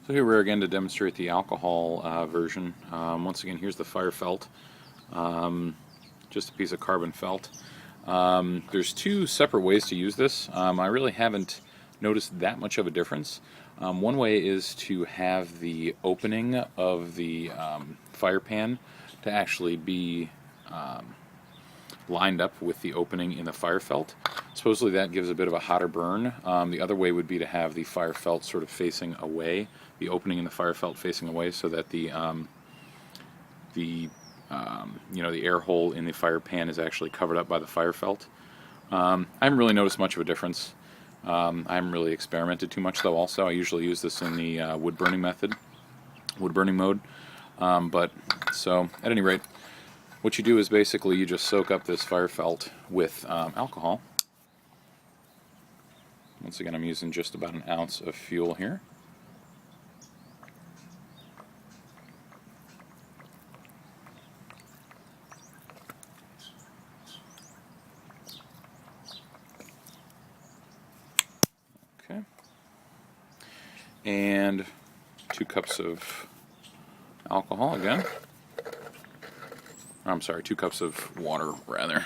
So here we're again to demonstrate the alcohol version. Once again, here's the fire felt, just a piece of carbon felt. There's two separate ways to use this. I really haven't noticed that much of a difference. One way is to have the opening of the fire pan to actually be lined up with the opening in the fire felt. Supposedly that gives a bit of a hotter burn. The other way would be to have the fire felt sort of facing away, the opening in the fire felt facing away, so that the air hole in the fire pan is actually covered up by the fire felt. I haven't really noticed much of a difference. I haven't really experimented too much though. Also, I usually use this in the wood burning mode. So at any rate, what you do is basically you just soak up this fire felt with alcohol. Once again, I'm using just about an ounce of fuel here. Okay. And 2 cups of alcohol again. I'm sorry, 2 cups of water, rather.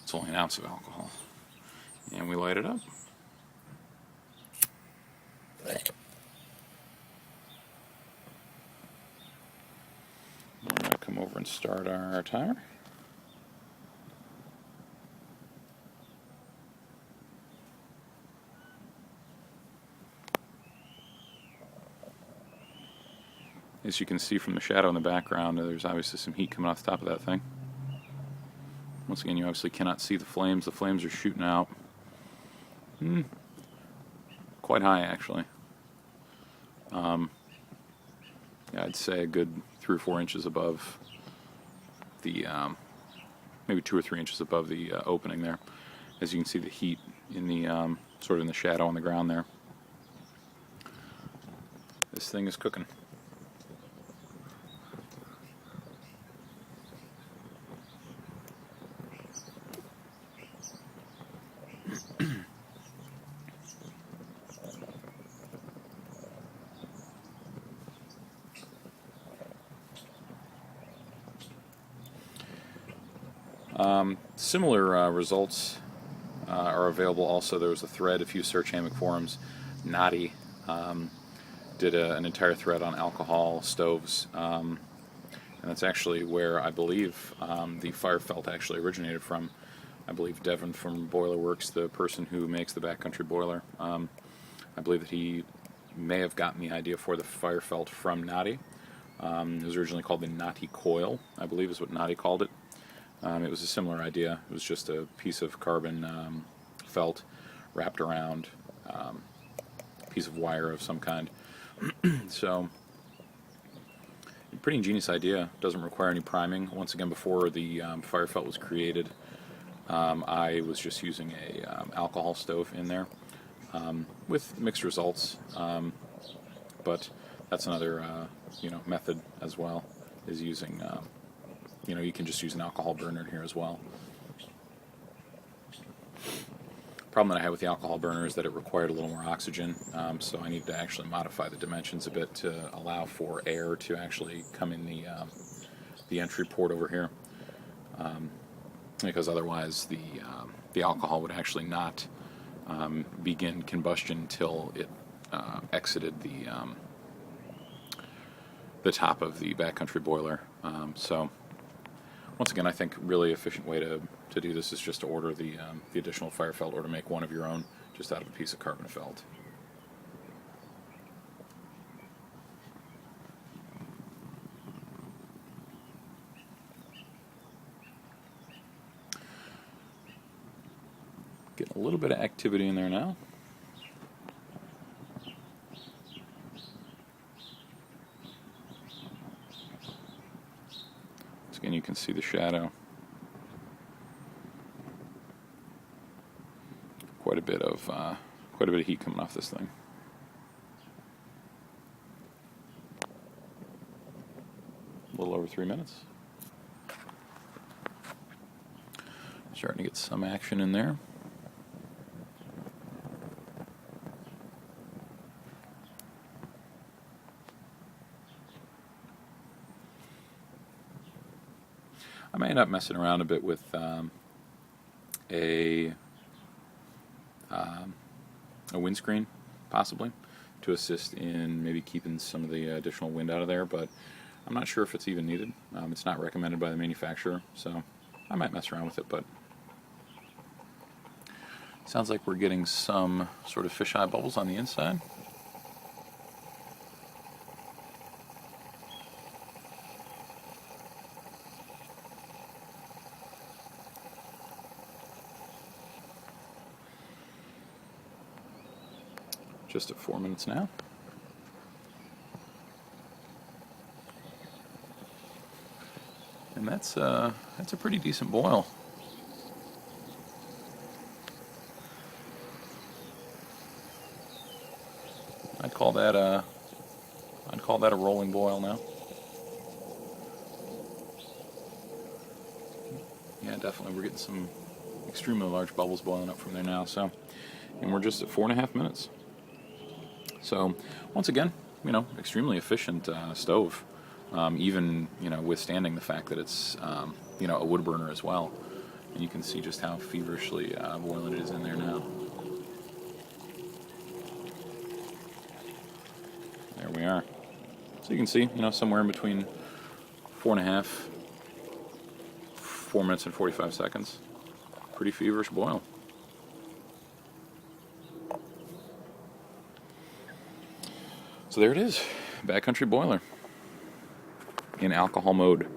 It's only an ounce of alcohol. And we light it up. We're going to come over and start our timer. As you can see from the shadow in the background, there's obviously some heat coming off the top of that thing. Once again, you obviously cannot see the flames. The flames are shooting out quite high, actually. Yeah, I'd say a good 3 or 4 inches above the, maybe 2 or 3 inches above the opening there. As you can see the heat in the, sort of in the shadow on the ground there. This thing is cooking. Similar results are available also. There was a thread, a few search hammock forums. Naughty did an entire thread on alcohol stoves, and that's actually where I believe the fire felt actually originated from. I believe Devin from Boiler Works, the person who makes the Backcountry boiler, I believe that he may have gotten the idea for the fire felt from Naughty. It was originally called the Naughty Coil, I believe is what Naughty called it. It was a similar idea. It was just a piece of carbon felt wrapped around a piece of wire of some kind. So, a pretty ingenious idea. Doesn't require any priming. Once again, before the fire felt was created, I was just using a alcohol stove in there with mixed results. But that's another method as well, is using you can just use an alcohol burner here as well. Problem that I had with the alcohol burner is that it required a little more oxygen, so I needed to actually modify the dimensions a bit to allow for air to actually come in the entry port over here, because otherwise the alcohol would actually not begin combustion until it exited the top of the Backcountry boiler. So once again, I think really efficient way to do this is just to order the additional fire felt, or to make one of your own just out of a piece of carbon felt. Getting a little bit of activity in there now. Once again, you can see the shadow. Quite a bit of heat coming off this thing. A little over 3 minutes. Starting to get some action in there. I may end up messing around a bit with a windscreen, possibly, to assist in maybe keeping some of the additional wind out of there, but I'm not sure if it's even needed. It's not recommended by the manufacturer, so I might mess around with it, but sounds like we're getting some sort of fisheye bubbles on the inside. Just at 4 minutes now. And that's a pretty decent boil. I'd call that a rolling boil now. Yeah, definitely. We're getting some extremely large bubbles boiling up from there now. So, and we're just at 4.5 minutes. So, once again, extremely efficient stove, even withstanding the fact that it's a wood burner as well. And you can see just how feverishly boiling it is in there now. There we are. So you can see, somewhere in between 4.5, 4 minutes and 45 seconds. Pretty feverish boil. So there it is, Backcountry boiler in alcohol mode.